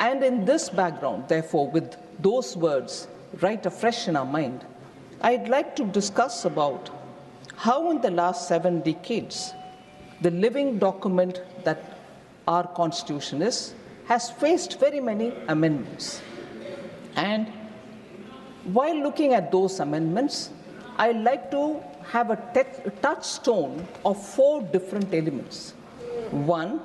And in this background, therefore, with those words right afresh in our mind, I'd like to discuss about how in the last 7 decades, the living document that our Constitution is has faced very many amendments. And while looking at those amendments, I'd like to have a touchstone of 4 different elements. One,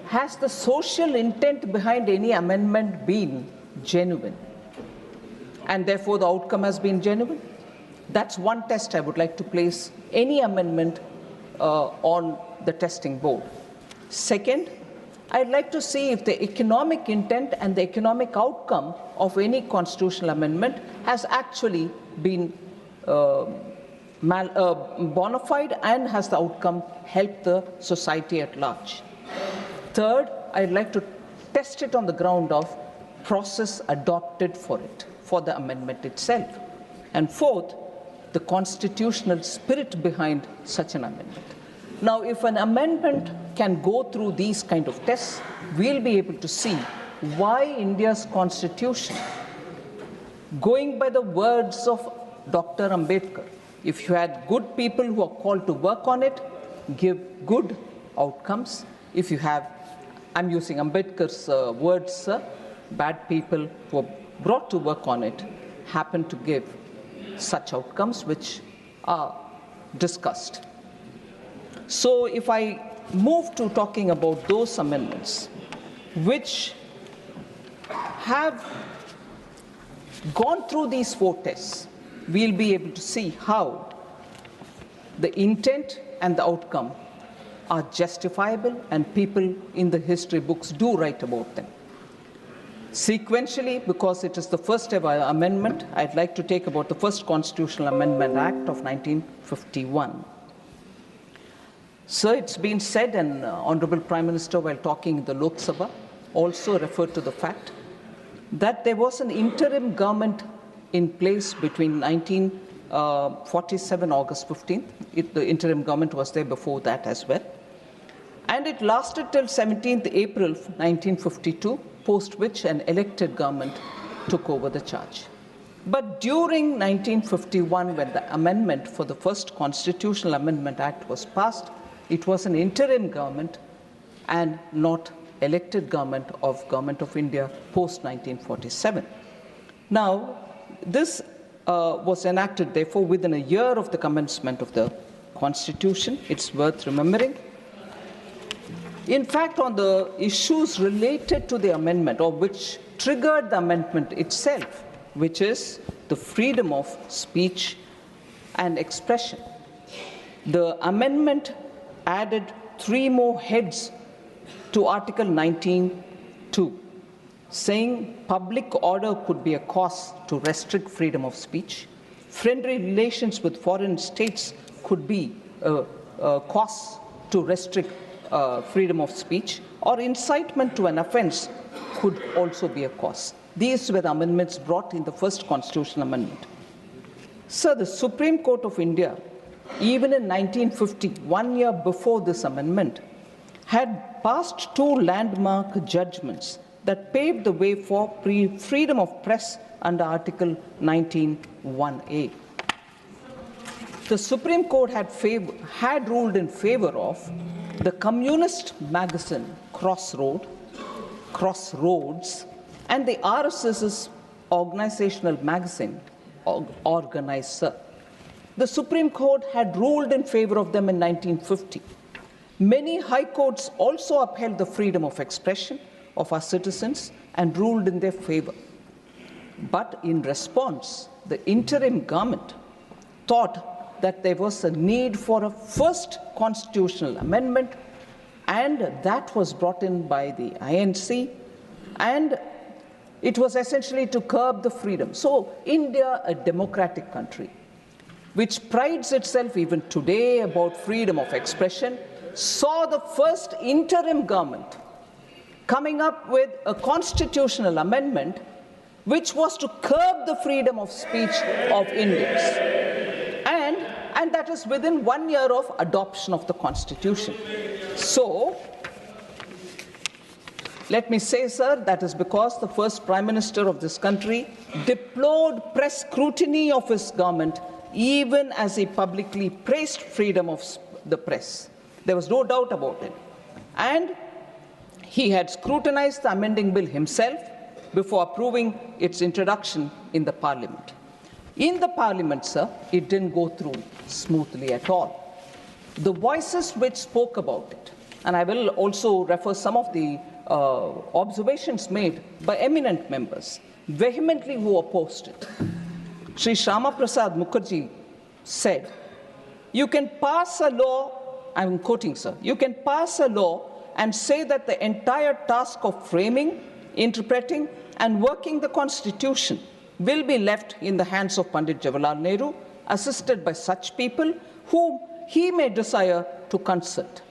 has the social intent behind any amendment been genuine? And therefore the outcome has been genuine? That's one test I would like to place any amendment on the testing board. Second, I'd like to see if the economic intent and the economic outcome of any constitutional amendment has actually been bona fide and has the outcome helped the society at large. Third, I'd like to test it on the ground of process adopted for it, for the amendment itself. And fourth, the constitutional spirit behind such an amendment. Now, if an amendment can go through these kind of tests, we'll be able to see why India's constitution, going by the words of Dr. Ambedkar, if you had good people who are called to work on it, give good outcomes. If you have, I'm using Ambedkar's words, bad people who are brought to work on it happen to give such outcomes which are discussed. So if I move to talking about those amendments which have gone through these 4 tests, we'll be able to see how the intent and the outcome are justifiable and people in the history books do write about them. Sequentially, because it is the first ever amendment, I'd like to take about the first Constitutional Amendment Act of 1951. So it's been said, and Honorable Prime Minister, while talking in the Lok Sabha, also referred to the fact that there was an interim government in place between 1947, August 15th. The interim government was there before that as well. And it lasted till 17th April 1952, post which an elected government took over the charge. But during 1951, when the amendment for the first Constitutional Amendment Act was passed, it was an interim government and not elected government of India post 1947. Now, this was enacted, therefore, within a year of the commencement of the Constitution. It's worth remembering. In fact, on the issues related to the amendment, or which triggered the amendment itself, which is the freedom of speech and expression, the amendment added 3 more heads to Article 19(2), saying public order could be a cause to restrict freedom of speech, friendly relations with foreign states could be a cause to restrict freedom of speech, or incitement to an offense could also be a cause. These were the amendments brought in the first Constitutional Amendment. So the Supreme Court of India, even in 1950, 1 year before this amendment, had passed 2 landmark judgments that paved the way for freedom of press under Article 19(1)(a). The Supreme Court had ruled in favor of the communist magazine Crossroads, and the RSS's organizational magazine Organizer. The Supreme Court had ruled in favor of them in 1950. Many high courts also upheld the freedom of expression of our citizens and ruled in their favor. But in response, the interim government thought that there was a need for a first constitutional amendment, and that was brought in by the INC, and it was essentially to curb the freedom. So India, a democratic country, which prides itself even today about freedom of expression, saw the first interim government coming up with a constitutional amendment which was to curb the freedom of speech of Indians. And that is within 1 year of adoption of the Constitution. So, Let me say, sir, that is because the first Prime Minister of this country deplored press scrutiny of his government, even as he publicly praised freedom of the press. There was no doubt about it. And he had scrutinized the amending bill himself before approving its introduction in the Parliament. In the Parliament, sir, it didn't go through smoothly at all. The voices which spoke about it, and I will also refer some of the observations made by eminent members, vehemently who opposed it. Sri Shyama Prasad Mukherjee said, you can pass a law, I'm quoting, sir, you can pass a law and say that the entire task of framing, interpreting, and working the Constitution will be left in the hands of Pandit Jawaharlal Nehru, assisted by such people whom he may desire to consult.